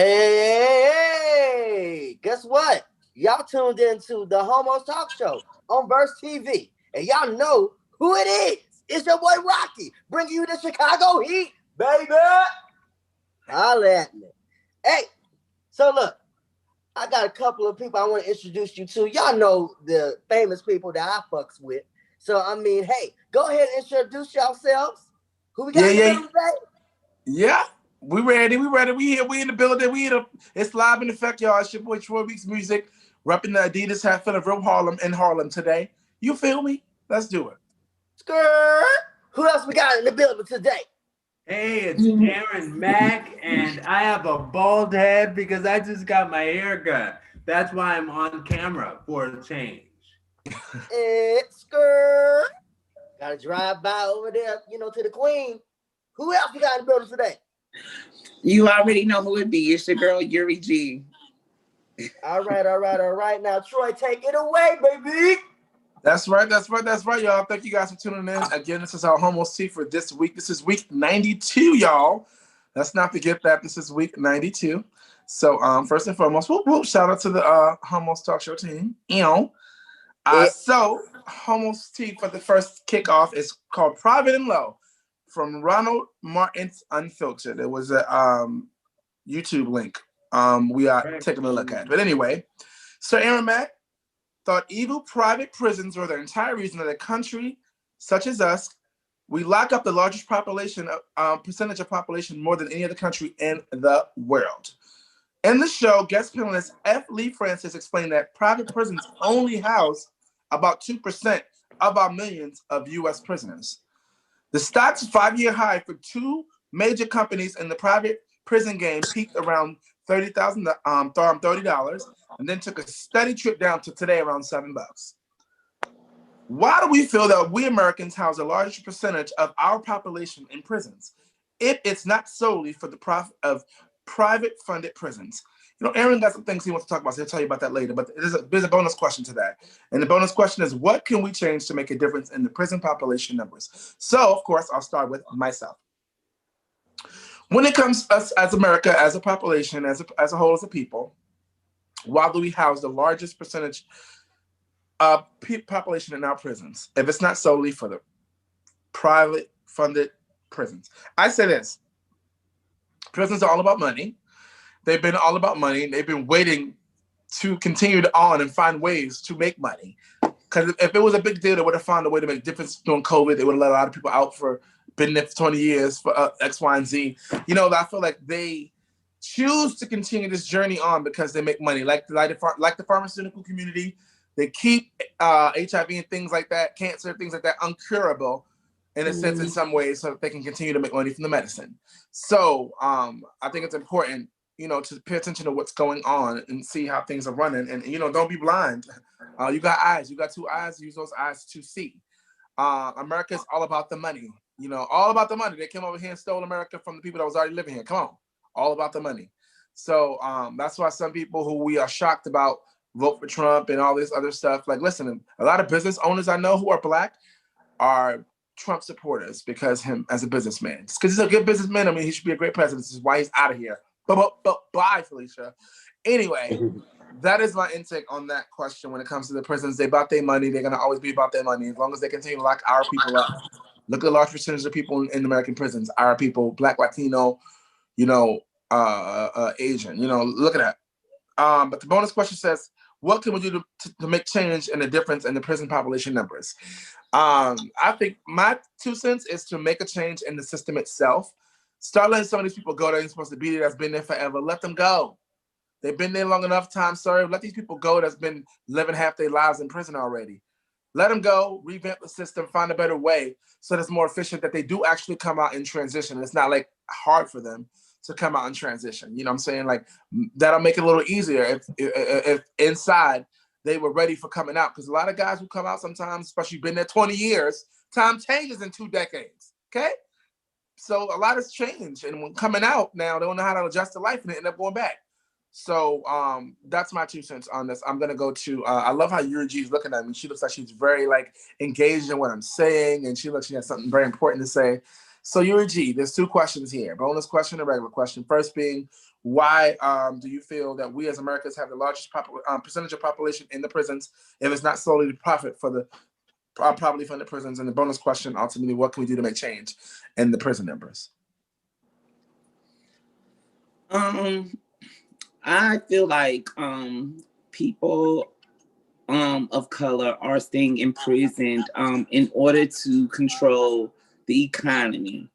Hey, guess what? Y'all tuned into the Homos Talk Show on Verse TV. And y'all know who it is. It's your boy Rocky, bringing you the Chicago Heat, baby. Holla at me. Hey, so look, I got a couple of people I want to introduce you to. Y'all know the famous people that I fucks with. So, I mean, hey, go ahead and introduce yourselves. Who we got in the middle today? Yeah. We ready. We here. We in the building. It's live in effect, y'all. It's your boy Troy Weeks Music, repping the Adidas hat full of real Harlem in Harlem today. You feel me? Let's do it. Skirt. Who else we got in the building today? Hey, it's Aaron Mack, and I have a bald head because I just got my hair cut. That's why I'm on camera for a change. It's Skirt. Gotta drive by over there, to the Queen. Who else we got in the building today? You already know who it be. It's your girl, Yuri G. All right. Now, Troy, take it away, baby. That's right, y'all. Thank you guys for tuning in. Again, this is our Homos Tea for this week. This is week 92, y'all. Let's not forget that this is week 92. So, first and foremost, shout out to the Homos Talk Show team. So, Homos Tea for the first kickoff is called Private and Low from Ronald Martin's Unfiltered. It was a YouTube link we are taking a look at. But anyway, so Aaron Mack thought evil private prisons were the entire reason that a country such as us, we lock up the largest population, percentage of population more than any other country in the world. In the show, guest panelist F. Lee Francis explained that private prisons only house about 2% of our millions of U.S. prisoners. The stock's 5-year high for two major companies in the private prison game peaked around $30, and then took a steady trip down to today around $7. Why do we feel that we Americans house a larger percentage of our population in prisons if it's not solely for the profit of private funded prisons? Aaron got some things he wants to talk about, so he'll tell you about that later, but there's a bonus question to that. And the bonus question is, what can we change to make a difference in the prison population numbers? So, of course, I'll start with myself. When it comes to us as America, as a population, as a whole, as a people, why do we house the largest percentage of population in our prisons if it's not solely for the private funded prisons? I say this: prisons are all about money. They've been all about money. They've been waiting to continue on and find ways to make money. Because if it was a big deal, they would have found a way to make a difference during COVID. They would have let a lot of people out for been there for 20 years for X, Y, and Z. I feel like they choose to continue this journey on because they make money. Like the pharmaceutical community, they keep HIV and things like that, cancer, things like that, uncurable in a sense in some ways so that they can continue to make money from the medicine. So I think it's important, to pay attention to what's going on and see how things are running. And, don't be blind. You got eyes. You got two eyes. Use those eyes to see. America is all about the money. All about the money. They came over here and stole America from the people that was already living here. Come on. All about the money. So that's why some people who we are shocked about vote for Trump and all this other stuff. Like, listen, a lot of business owners I know who are Black are Trump supporters because him as a businessman. Because he's a good businessman. I mean, he should be a great president. This is why he's out of here. But bye, Felicia. Anyway, that is my intake on that question when it comes to the prisons. They about their money. They're going to always be about their money as long as they continue to lock our people up. Look at a large percentage of people in American prisons. Our people, Black, Latino, Asian. Look at that. But the bonus question says, what can we do to make change and a difference in the prison population numbers? I think my 2 cents is to make a change in the system itself. Start letting some of these people go that ain't supposed to be there, that's been there forever. Let them go. They've been there long enough, time served. Let these people go that's been living half their lives in prison already. Let them go, revamp the system, find a better way so that it's more efficient, that they do actually come out and transition. It's not like hard for them to come out and transition. You know what I'm saying? Like, that'll make it a little easier if inside they were ready for coming out. Because a lot of guys who come out sometimes, especially been there 20 years, time changes in 2 decades, okay? So a lot has changed. And when coming out now, they don't know how to adjust to life and they end up going back. So that's my 2 cents on this. I'm going to go to, I love how Yuri G is looking at me. She looks like she's very engaged in what I'm saying. And she looks like she has something very important to say. So Yuri G, there's two questions here: bonus question and regular question. First being, why do you feel that we as Americans have the largest percentage of population in the prisons if it's not solely to profit for the properly funded prisons? And the bonus question, ultimately, what can we do to make change in the prison numbers? I feel like people of color are staying imprisoned in order to control the economy.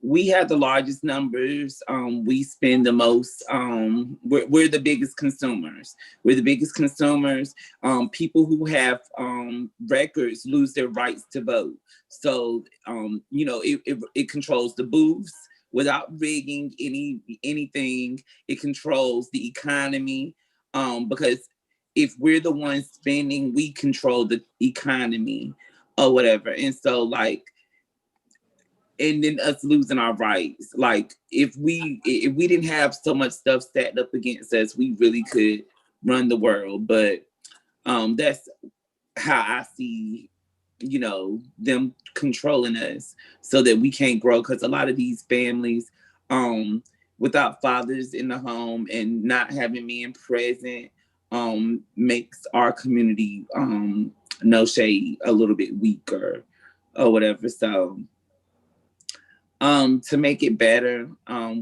We have the largest numbers. We spend the most. We're the biggest consumers. We're the biggest consumers. People who have records lose their rights to vote. So, it controls the booths without rigging anything. It controls the economy because if we're the ones spending, we control the economy or whatever. And so, and then us losing our rights. Like if we didn't have so much stuff stacked up against us, we really could run the world. But that's how I see, them controlling us so that we can't grow. Because a lot of these families, without fathers in the home and not having men present, makes our community, no shade, a little bit weaker or whatever. So to make it better,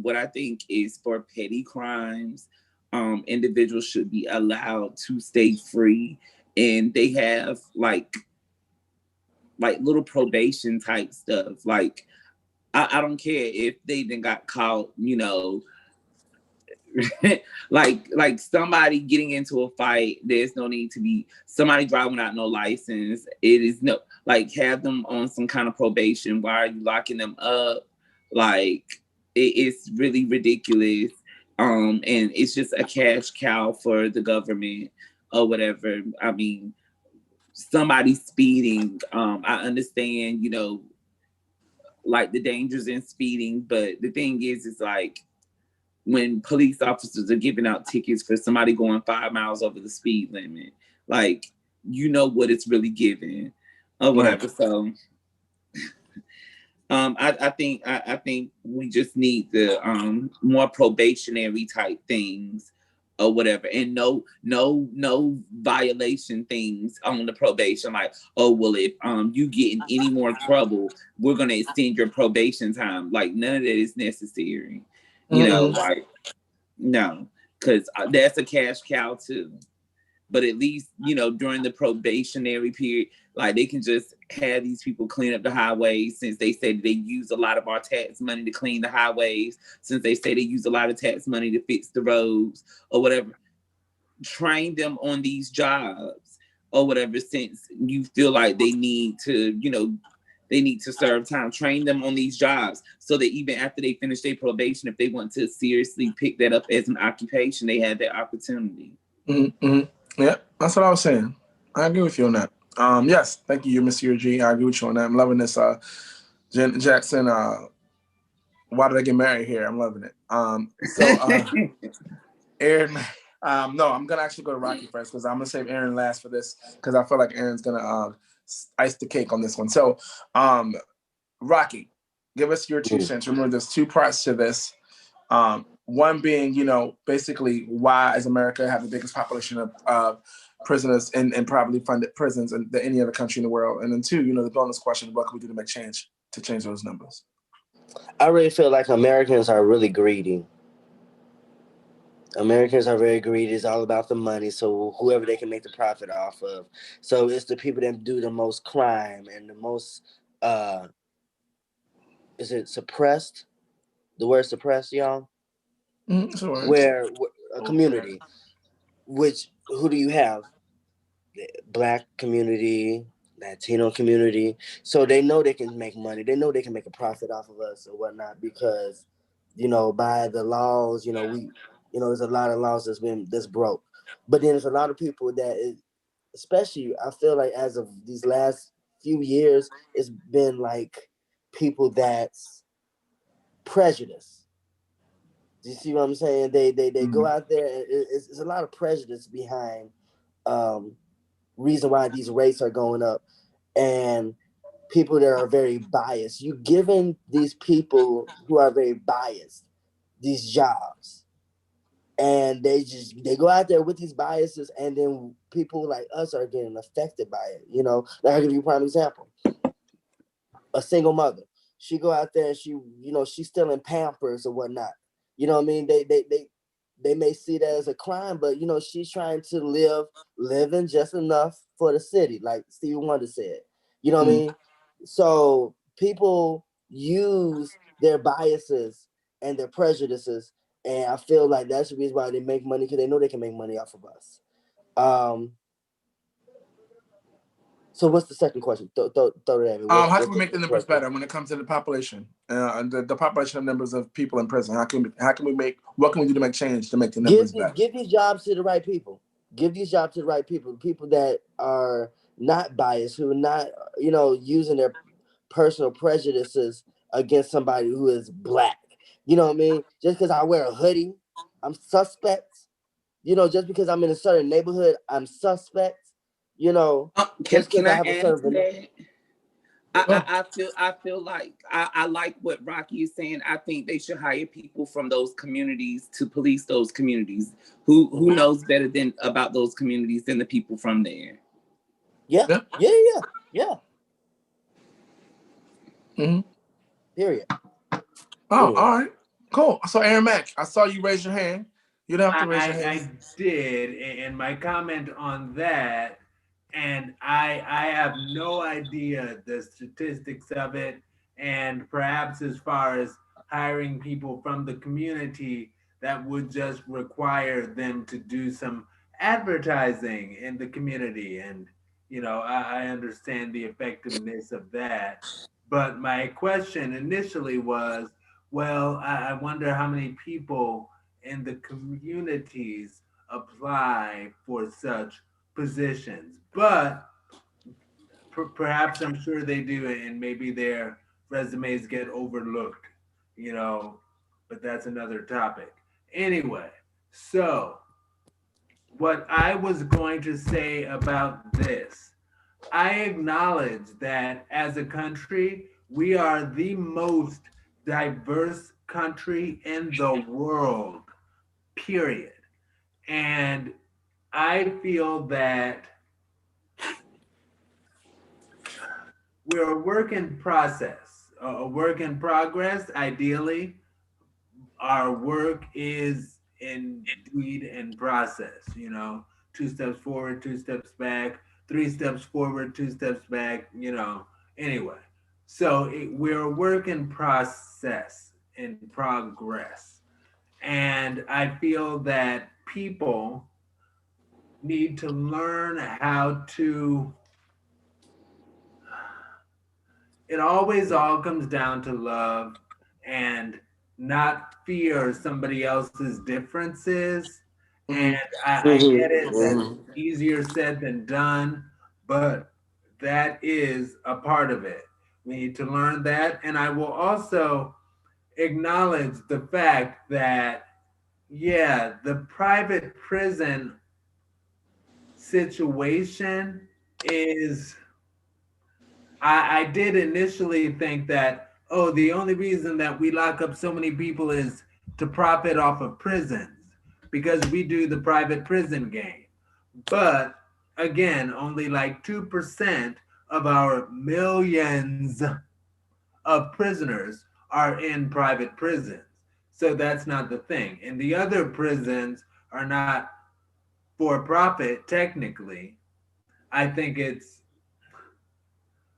what I think is for petty crimes, individuals should be allowed to stay free, and they have like little probation type stuff. Like I don't care if they then got caught, like somebody getting into a fight. There's no need to be somebody driving without no license. It is no have them on some kind of probation. Why are you locking them up? It's really ridiculous. And it's just a cash cow for the government or whatever. I mean, somebody speeding. I understand, the dangers in speeding, but the thing is when police officers are giving out tickets for somebody going 5 miles over the speed limit, what it's really giving or whatever. Right. So I think we just need the more probationary type things or whatever, and no violation things on the probation. Like, oh well, if you get in any more trouble, we're gonna extend your probation time. Like none of that is necessary. No, because that's a cash cow too. But at least, during the probationary period, they can just have these people clean up the highways, since they say they use a lot of our tax money to clean the highways, since they say they use a lot of tax money to fix the roads or whatever. Train them on these jobs or whatever, since you feel like they need to, they need to serve time. Train them on these jobs so that even after they finish their probation, if they want to seriously pick that up as an occupation, they have that opportunity. Mm-hmm. Yeah, that's what I was saying. I agree with you on that. Yes, thank you, Mr. Yuri G. I agree with you on that. I'm loving this. Jen Jackson, why did I get married here? I'm loving it. Aaron, no, I'm gonna actually go to Rocky first because I'm gonna save Aaron last for this because I feel like Aaron's gonna ice the cake on this one. So, Rocky, give us your 2 cents. Remember, there's 2 parts to this. One being, basically why is America have the biggest population of prisoners in privately funded prisons than any other country in the world? And then 2, the bonus question, what can we do to make change to change those numbers? I really feel like Americans are really greedy. Americans are very greedy. It's all about the money. So whoever they can make the profit off of. So it's the people that do the most crime and the most, is it suppressed? The word suppressed, y'all? Sure. Where a community, who do you have? The Black community, Latino community. So they know they can make money. They know they can make a profit off of us or whatnot because, by the laws, there's a lot of laws that's broke. But then there's a lot of people especially I feel like as of these last few years, it's been like people that's prejudiced. Do you see what I'm saying? They go out there and it's a lot of prejudice behind reason why these rates are going up. And people that are very biased. You giving these people who are very biased these jobs, and they go out there with these biases, and then people like us are getting affected by it. You know, like I'll give you a prime example. A single mother, she go out there and she's still in Pampers or whatnot. You know what I mean? They may see that as a crime, but she's trying to living just enough for the city, like Stevie Wonder said. You know what I mean? So people use their biases and their prejudices, and I feel like that's the reason why they make money, because they know they can make money off of us. So what's the second question? Throw it at me. How can we make the numbers better when it comes to the population, and the population of numbers of people in prison? What can we do to make change to make the numbers better? Give these jobs to the right people. Give these jobs to the right people. People that are not biased, who are not, using their personal prejudices against somebody who is black. You know what I mean? Just because I wear a hoodie, I'm suspect. Just because I'm in a certain neighborhood, I'm suspect. Just Can because I I have a add to certain. that? I feel like I like what Rocky is saying. I think they should hire people from those communities to police those communities. Who knows better than about those communities than the people from there? Yeah. Mm-hmm. Period. Oh, all right, cool. So Aaron Mack, I saw you raise your hand. You don't have to raise your hand. I did, and my comment on that, and I have no idea the statistics of it, and perhaps as far as hiring people from the community, that would just require them to do some advertising in the community, and I understand the effectiveness of that. But my question initially was, well, I wonder how many people in the communities apply for such positions. But perhaps I'm sure they do, and maybe their resumes get overlooked, but that's another topic. Anyway, so what I was going to say about this, I acknowledge that as a country, we are the most diverse country in the world, period. And I feel that we're a work in process, a work in progress. Ideally, our work is indeed in process, 2 steps forward, 2 steps back, 3 steps forward, 2 steps back, Anyway, so we're a work in process, in progress. And I feel that people need to learn how to, it always all comes down to love and not fear somebody else's differences. And I get it, that's easier said than done, but that is a part of it. We need to learn that. And I will also acknowledge the fact that, yeah, the private prison situation is, I did initially think that, oh, the only reason that we lock up so many people is to profit off of prisons because we do the private prison game. But again, only like 2% of our millions of prisoners are in private prisons. So that's not the thing. And the other prisons are not for profit, technically. I think it's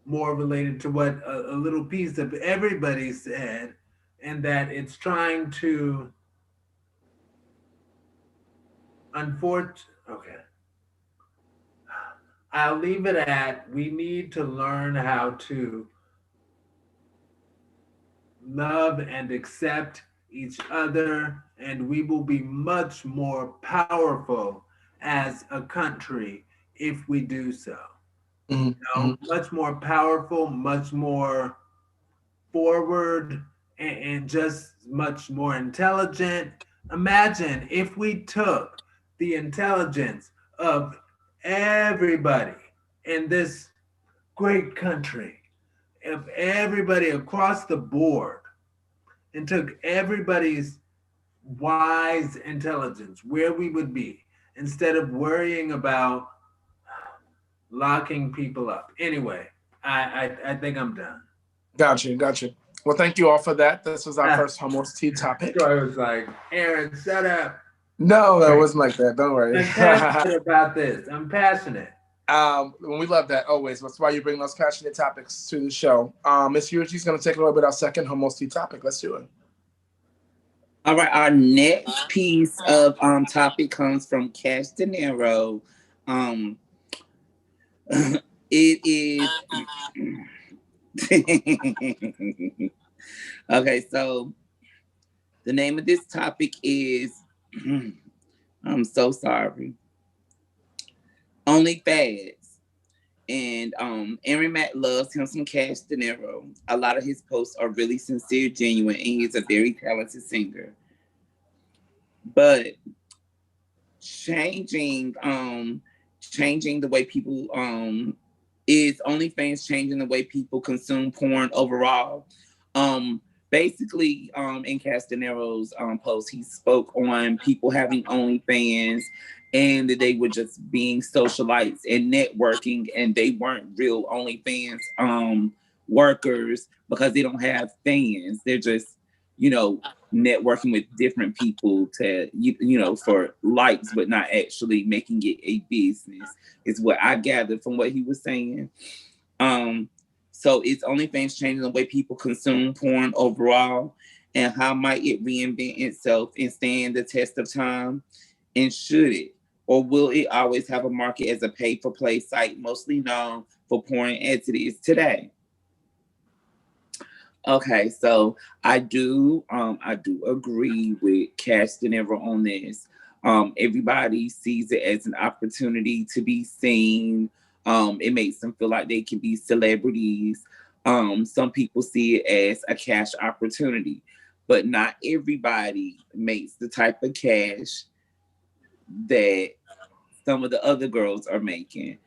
more related to what a little piece of everybody said, and that it's trying to, okay. I'll leave it at, we need to learn how to love and accept each other, and we will be much more powerful as a country if we do so. Much more powerful, much more forward, and just much more intelligent. Imagine if we took the intelligence of everybody in this great country, if everybody across the board and took everybody's wise intelligence, where we would be instead of worrying about locking people up. Anyway, I think I'm done. Gotcha. Well, thank you all for that. This was our first Homos Tea topic. Troy was like, Aaron, shut up. No, that wasn't like that. Don't worry. I'm passionate about this. I'm passionate. We love that always. That's why you bring those passionate topics to the show. Miss Yuri G is going to take a little bit our second Homos Tea topic. Let's do it. All right, our next piece of topic comes from Cash Dinero. It is okay. So the name of this topic is I'm so sorry. Only Fads. And Aaron Matt loves him some Cash Dinero. A lot of his posts are really sincere, genuine, and he's a very talented singer. But changing the way people is OnlyFans changing the way people consume porn overall. Basically, in Castanero's post, he spoke on people having OnlyFans and that they were just being socialites and networking, and they weren't real OnlyFans workers because they don't have fans. They're just, networking with different people to, for likes, but not actually making it a business, is what I gathered from what he was saying. So it's OnlyFans changing the way people consume porn overall, and how might it reinvent itself and stand the test of time? And should it? Or will it always have a market as a pay-for-play site, mostly known for porn as it is today? Okay, so I do agree with Cash Dinero on this. Everybody sees it as an opportunity to be seen. It makes them feel like they can be celebrities. Some people see it as a cash opportunity, but not everybody makes the type of cash that some of the other girls are making.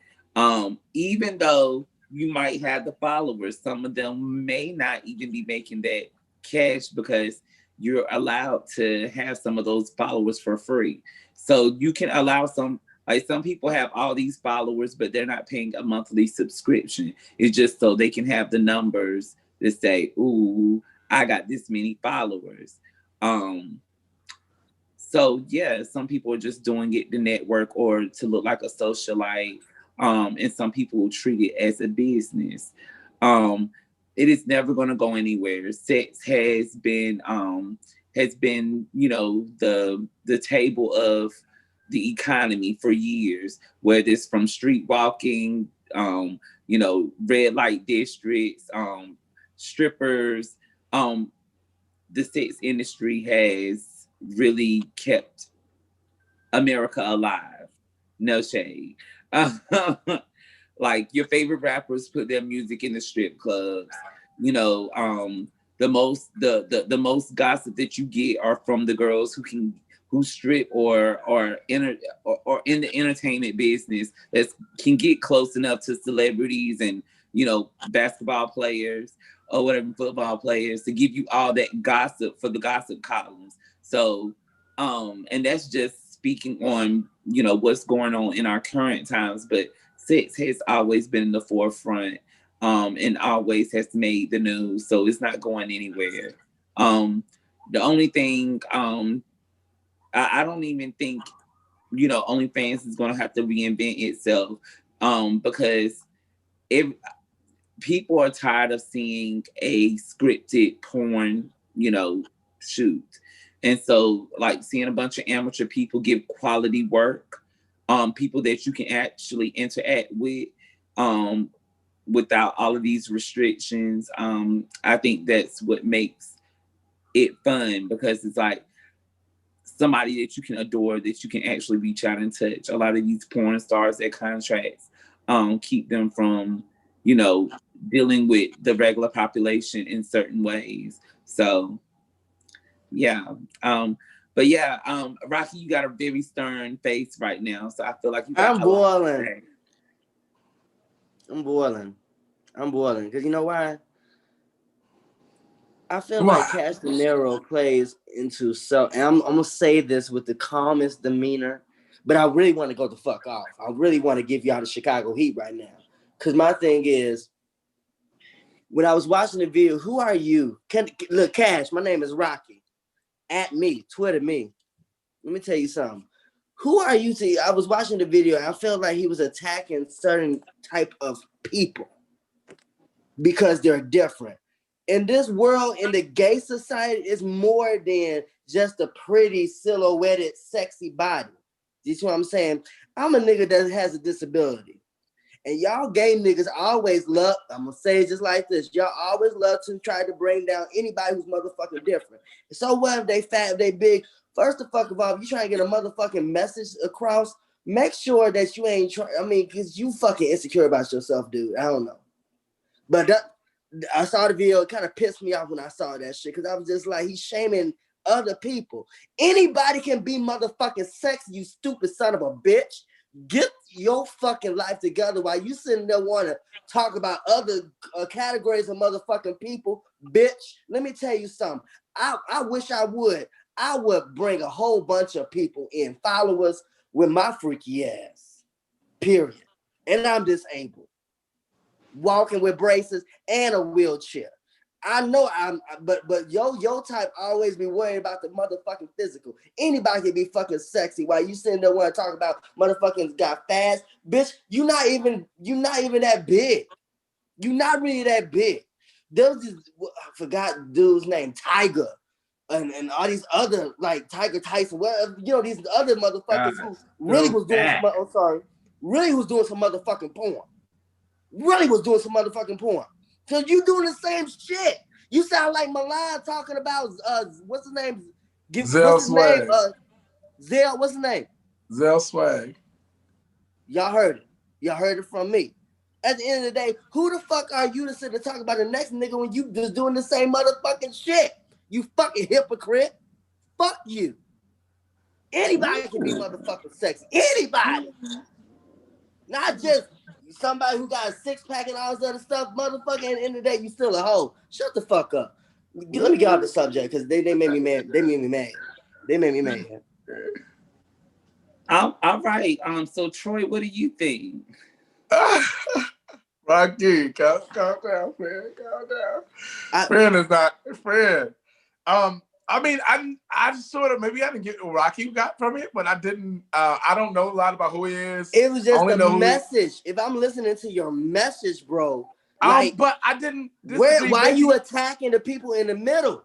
Even though you might have the followers, some of them may not even be making that cash because you're allowed to have some of those followers for free. So you can allow some people have all these followers, but they're not paying a monthly subscription. It's just so they can have the numbers to say, ooh, I got this many followers. So yeah, some people are just doing it to network or to look like a socialite. And some people will treat it as a business. It is never going to go anywhere. Sex has been, the table of the economy for years, whether it's from street walking, red light districts, strippers. The sex industry has really kept America alive. No shade. Like your favorite rappers put their music in the strip clubs. The most gossip that you get are from the girls who strip or in the entertainment business that can get close enough to celebrities and basketball players or whatever, football players, to give you all that gossip for the gossip columns. So and that's just speaking on what's going on in our current times, but sex has always been in the forefront and always has made the news, so it's not going anywhere. The only thing I don't even think OnlyFans is going to have to reinvent itself because people are tired of seeing a scripted porn shoot. And so, like, seeing a bunch of amateur people give quality work, people that you can actually interact with without all of these restrictions, I think that's what makes it fun, because it's like somebody that you can adore, that you can actually reach out and touch. A lot of these porn stars, their contracts keep them from, dealing with the regular population in certain ways. So, yeah. But yeah, Rocky, you got a very stern face right now, so I feel like you got I'm boiling. I'm boiling. Because you know why? I feel like Cash De Niro plays into so, and I'm gonna say this with the calmest demeanor, but I really want to go the fuck off. I really want to give y'all the Chicago Heat right now, because my thing is, when I was watching the video, who are you? Look, Cash, my name is Rocky. At me, Twitter me. Let me tell you something. Who are you to? I was watching the video, and I felt like he was attacking certain type of people because they're different. In this world, in the gay society, it's more than just a pretty silhouetted, sexy body. You see what I'm saying? I'm a nigga that has a disability. And y'all gay niggas always love, I'm gonna say it just like this, y'all always love to try to bring down anybody who's motherfucking different. So what if they fat, if they big? First of all, if you trying to get a motherfucking message across, make sure that you ain't trying, because you fucking insecure about yourself, dude. I don't know. But I saw the video, it kind of pissed me off when I saw that shit, because I was just like, he's shaming other people. Anybody can be motherfucking sexy, you stupid son of a bitch. Get your fucking life together while you sitting there want to talk about other categories of motherfucking people, bitch. Let me tell you something. I wish I would. I would bring a whole bunch of people in, followers with my freaky ass, period. And I'm disabled, walking with braces and a wheelchair. I know but your type always be worried about the motherfucking physical. Anybody can be fucking sexy while you sitting there want to talk about motherfuckers got fast. Bitch, you not even that big. You not really that big. There was this, I forgot dude's name, Tiger, and all these other like Tiger Tyson, whatever, these other motherfuckers who really was doing really was doing some motherfucking porn. Really was doing some motherfucking porn. So you doing the same shit. You sound like Milan talking about what's his name? Zell Swag. Zell, what's his name? Zell Swag. Y'all heard it. Y'all heard it from me. At the end of the day, who the fuck are you to sit and talk about the next nigga when you just doing the same motherfucking shit? You fucking hypocrite. Fuck you. Anybody can be motherfucking sexy. Anybody. Not just somebody who got a six-pack and all this other stuff, motherfucker, at the end of the day, you still a hoe. Shut the fuck up. Let me get off the subject, because they made me mad. They made me mad. They made me mad. All right. So Troy, what do you think? Rocky, calm down, friend. Calm down. Friend is not friend. I sort of, maybe I didn't get what Rocky got from it, but I didn't. I don't know a lot about who he is. It was just a message. If I'm listening to your message, bro, but I didn't. Why are you attacking the people in the middle?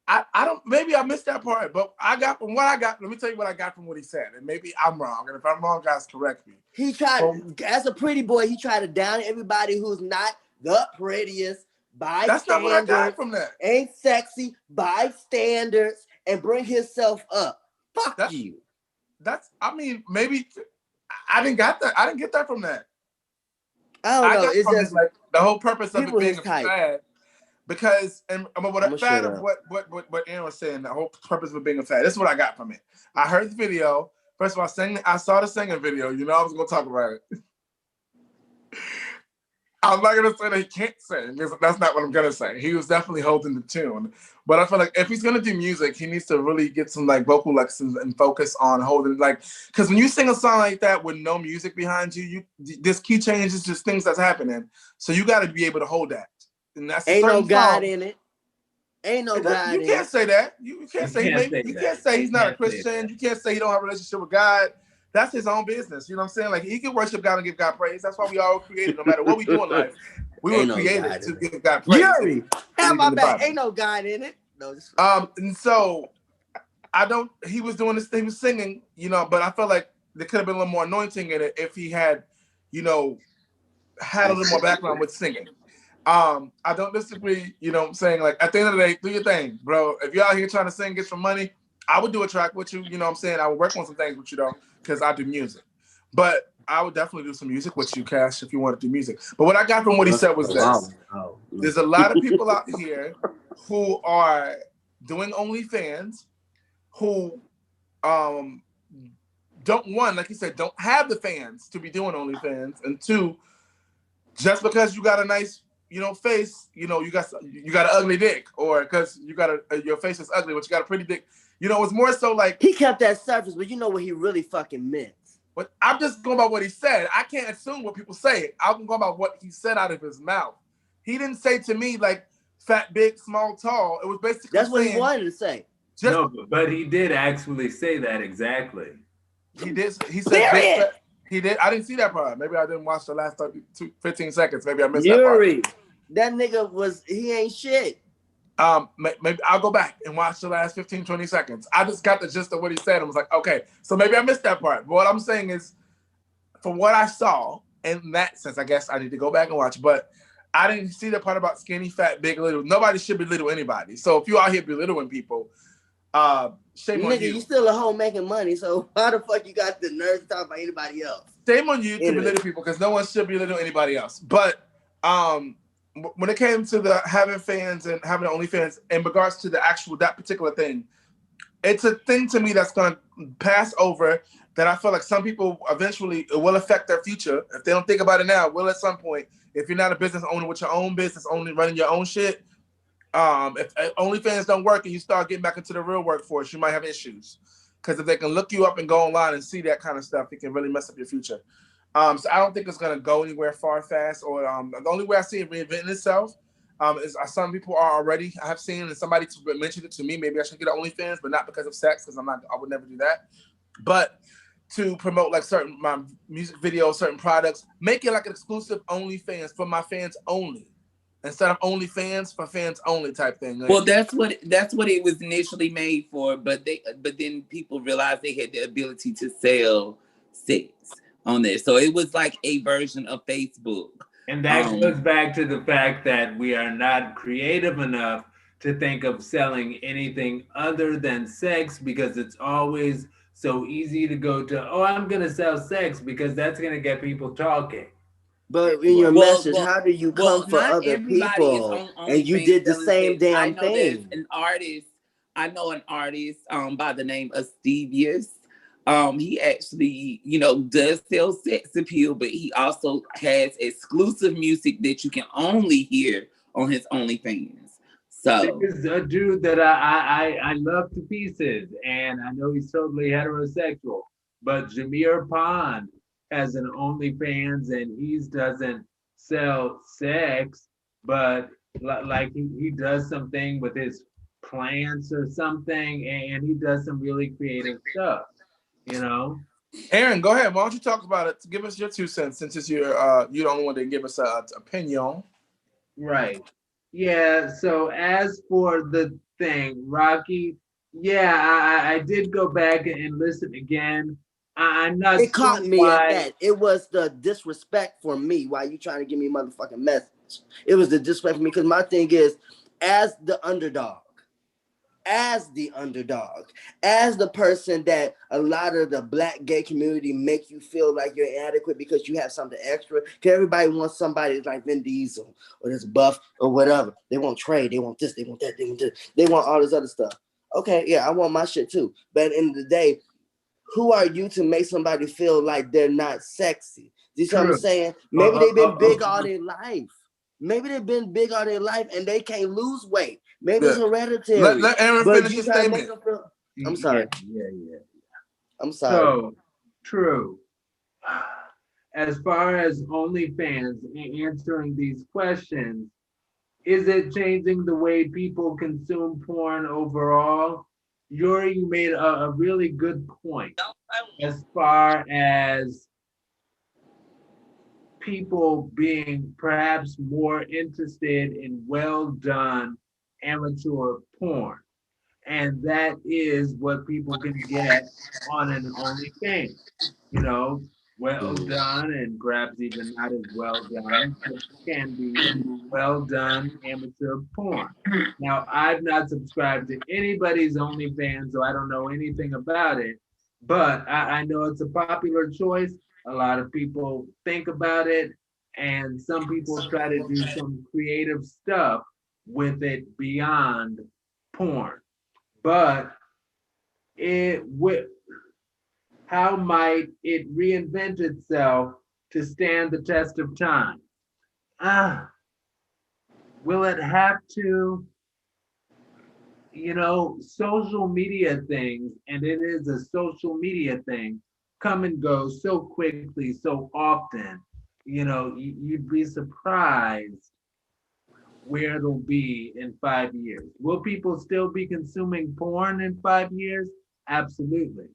I don't. Maybe I missed that part, but I got from what I got. Let me tell you what I got from what he said, and maybe I'm wrong. And if I'm wrong, guys, correct me. He tried, as a pretty boy, he tried to down everybody who's not the prettiest. By that's standards, not what I got from that. Ain't sexy by standards, and bring himself up. Fuck you. Maybe I didn't get that. I didn't get that from that. I don't know. It's just like the whole purpose of it being a fad. Because what Aaron was saying, the whole purpose of it being a fad. This is what I got from it. I heard the video. First of all, I saw the singing video. I was gonna talk about it. I'm not gonna say that he can't sing. That's not what I'm gonna say. He was definitely holding the tune, but I feel like if he's gonna do music, he needs to really get some like vocal lessons and focus on holding because when you sing a song like that with no music behind you, this key change is just things that's happening. So you got to be able to hold that, and that's ain't no God in it. Ain't no God. You can't say that. You can't say you can't say he's not a Christian. You can't say he don't have a relationship with God. That's his own business. You know what I'm saying? Like, he can worship God and give God praise. That's why we all created. No matter what we do in life, we were created to give God praise. Yuri, have my back. Ain't no God in it. No. And so he was doing this thing, he was singing, but I felt like there could have been a little more anointing in it if he had, had a little more background with singing. I don't disagree, I'm saying? Like, at the end of the day, do your thing, bro. If you're out here trying to sing, get some money, I would do a track with you, I'm saying? I would work on some things with you, though, because I do music. But I would definitely do some music with you, Cash, if you want to do music. But what I got from what he said was this. There's a lot of people out here who are doing OnlyFans who don't, one, like he said, don't have the fans to be doing OnlyFans. And two, just because you got a nice you don't face, you got an ugly dick, or because your face is ugly, but you got a pretty dick. It's more so like he kept that surface, but you know what he really fucking meant. But I'm just going by what he said. I can't assume what people say. I'm going by what he said out of his mouth. He didn't say to me like fat, big, small, tall. It was basically that's what he wanted to say. No, but he did actually say that exactly. He did. He said big, fat. He did. I didn't see that part. Maybe I didn't watch the last 15 seconds. Maybe I missed Yuri, that part. That nigga he ain't shit. Maybe I'll go back and watch the last 15, 20 seconds. I just got the gist of what he said and was like, okay, so maybe I missed that part. But what I'm saying is, from what I saw, in that sense, I guess I need to go back and watch, but I didn't see the part about skinny, fat, big, little. Nobody should belittle anybody. So if you out here belittling people, shame on you. You still a hoe making money, so how the fuck you got the nerve to talk about anybody else? Shame on you to belittle people, because no one should belittle anybody else. But when it came to the having fans and having OnlyFans, in regards to that particular thing, it's a thing to me that's going to pass over, that I feel like some people eventually, it will affect their future. If they don't think about it now, it will at some point. If you're not a business owner with your own business, only running your own shit, if OnlyFans don't work and you start getting back into the real workforce, you might have issues. Because if they can look you up and go online and see that kind of stuff, it can really mess up your future. So I don't think it's going to go anywhere fast. Or the only way I see it reinventing itself is some people are already, I have seen, and somebody mentioned it to me, maybe I should get an OnlyFans, but not because of sex, because I would never do that. But to promote like my music videos, certain products, make it like an exclusive OnlyFans for my fans only, instead of OnlyFans for fans only type thing. Like, well, that's what it was initially made for, but then people realized they had the ability to sell sex on there, so it was like a version of Facebook. And that goes back to the fact that we are not creative enough to think of selling anything other than sex, because it's always so easy to go to, I'm going to sell sex because that's going to get people talking. But in your message, how do you come for other people? And you did the same damn thing. I know an artist by the name of Stevius. He actually, does sell sex appeal, but he also has exclusive music that you can only hear on his OnlyFans. So there's a dude that I love to pieces, and I know he's totally heterosexual, but Jameer Pond has an OnlyFans, and he doesn't sell sex, but like he does something with his plants or something, and he does some really creative stuff. Aaron, go ahead. Why don't you talk about it? Give us your 2 cents, since it's you're the only one to give us an opinion. Right. Yeah. So as for the thing, Rocky, yeah, I did go back and listen again. I'm not. It caught me at that. It was the disrespect for me. Why you trying to give me a motherfucking message? It was the disrespect for me, because my thing is, as the underdog, as the person that a lot of the black gay community make you feel like you're inadequate because you have something extra. Because everybody wants somebody like Vin Diesel or this buff or whatever. They want trade. They want this. They want that. They want this. They want all this other stuff. Okay, yeah, I want my shit too. But at the end of the day, who are you to make somebody feel like they're not sexy? Do you see what I'm saying? Maybe they've been big all their life. Maybe they've been big all their life and they can't lose weight. Maybe it's hereditary. Let Aaron finish his statement. I'm sorry. Yeah. I'm sorry. So, true. As far as OnlyFans answering these questions, is it changing the way people consume porn overall? Yuri, you made a really good point as far as people being perhaps more interested in well-done amateur porn. And that is what people can get on an OnlyFans. Well done, and perhaps even not as well done, but can be well done amateur porn. Now, I've not subscribed to anybody's OnlyFans, so I don't know anything about it, but I know it's a popular choice. A lot of people think about it, and some people try to do some creative stuff with it beyond porn. But how might it reinvent itself to stand the test of time? Will it have to, social media things, and it is a social media thing, come and go so quickly, so often. You'd be surprised where it'll be in 5 years. Will people still be consuming porn in 5 years? Absolutely.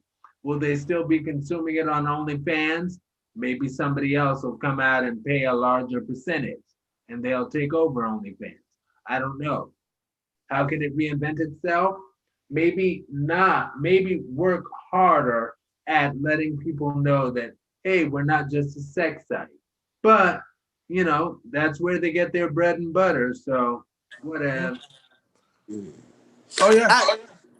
Will they still be consuming it on OnlyFans? Maybe somebody else will come out and pay a larger percentage and they'll take over OnlyFans. I don't know. How can it reinvent itself? Maybe not. Maybe work harder at letting people know that, hey, we're not just a sex site. But, that's where they get their bread and butter. So, whatever. Oh yeah.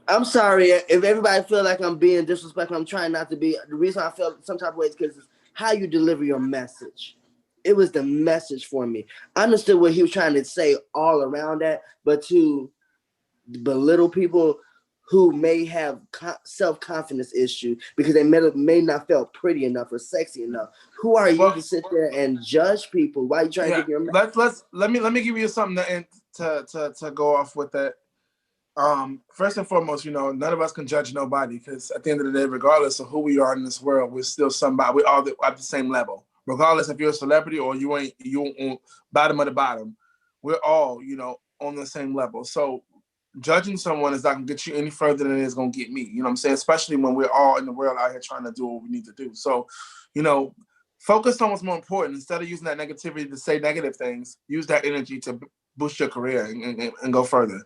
I'm sorry if everybody feel like I'm being disrespectful. I'm trying not to be. The reason I felt some type of way is because it's how you deliver your message. It was the message for me. I understood what he was trying to say all around that, but to belittle people who may have self-confidence issue because they may not feel pretty enough or sexy enough. Who are you to sit there and judge people? Why are you trying to give your message? Let me give you something to go off with that. First and foremost, none of us can judge nobody because at the end of the day, regardless of who we are in this world, we're still somebody. We're all at the same level, regardless if you're a celebrity or you ain't bottom of the bottom. We're all, on the same level. So judging someone is not gonna get you any further than it is gonna get me. You know what I'm saying? Especially when we're all in the world out here trying to do what we need to do. So, focus on what's more important. Instead of using that negativity to say negative things, use that energy to boost your career and go further.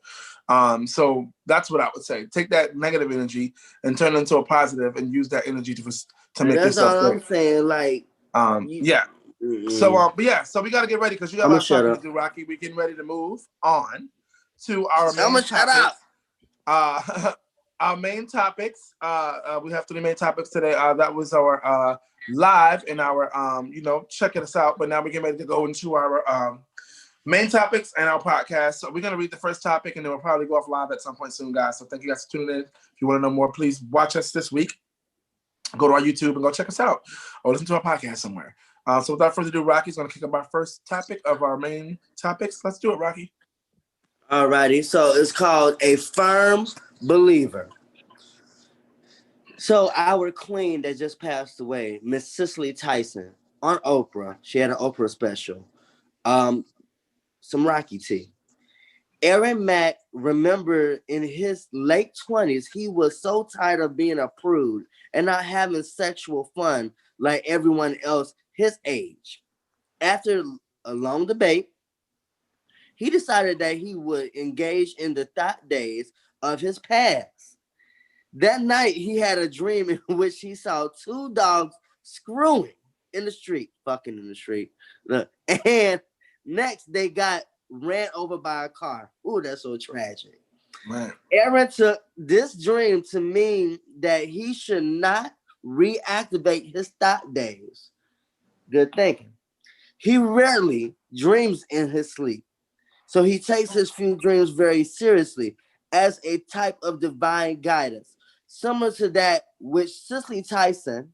So that's what I would say. Take that negative energy and turn it into a positive and use that energy to make that's yourself all great. I'm saying. Like, yeah. So, but yeah, so we got to get ready because you got a lot of talking to do, Rocky. We're getting ready to move on to our main topics. Our main topics. We have 3 main topics today. That was our live and our checking us out. But now we're getting ready to go into our main topics and our podcast. So we're gonna read the first topic and then we'll probably go off live at some point soon, guys. So thank you guys for tuning in. If you want to know more, please watch us this week. Go to our YouTube and go check us out or listen to our podcast somewhere. So without further ado, Rocky's gonna kick up our first topic of our main topics. Let's do it, Rocky. Alrighty, so it's called A Firm Believer. So our queen that just passed away, Miss Cicely Tyson, on Oprah, she had an Oprah special. Some Rocky tea. Aaron Mack remembered in his late 20s, he was so tired of being a prude and not having sexual fun like everyone else his age. After a long debate, he decided that he would engage in the thought days of his past. That night, he had a dream in which he saw 2 dogs screwing in the street, fucking in the street. And next, they got ran over by a car. Ooh, that's so tragic. Man. Aaron took this dream to mean that he should not reactivate his thought days. Good thinking. He rarely dreams in his sleep. So he takes his few dreams very seriously as a type of divine guidance, similar to that which Cicely Tyson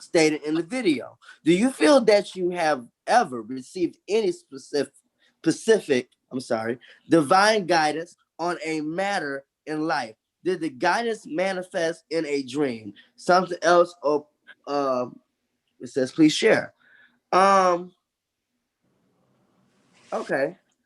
stated in the video. Do you feel that you have ever received any specific divine guidance on a matter in life? Did the guidance manifest in a dream? Something else? Or it says, please share. Okay.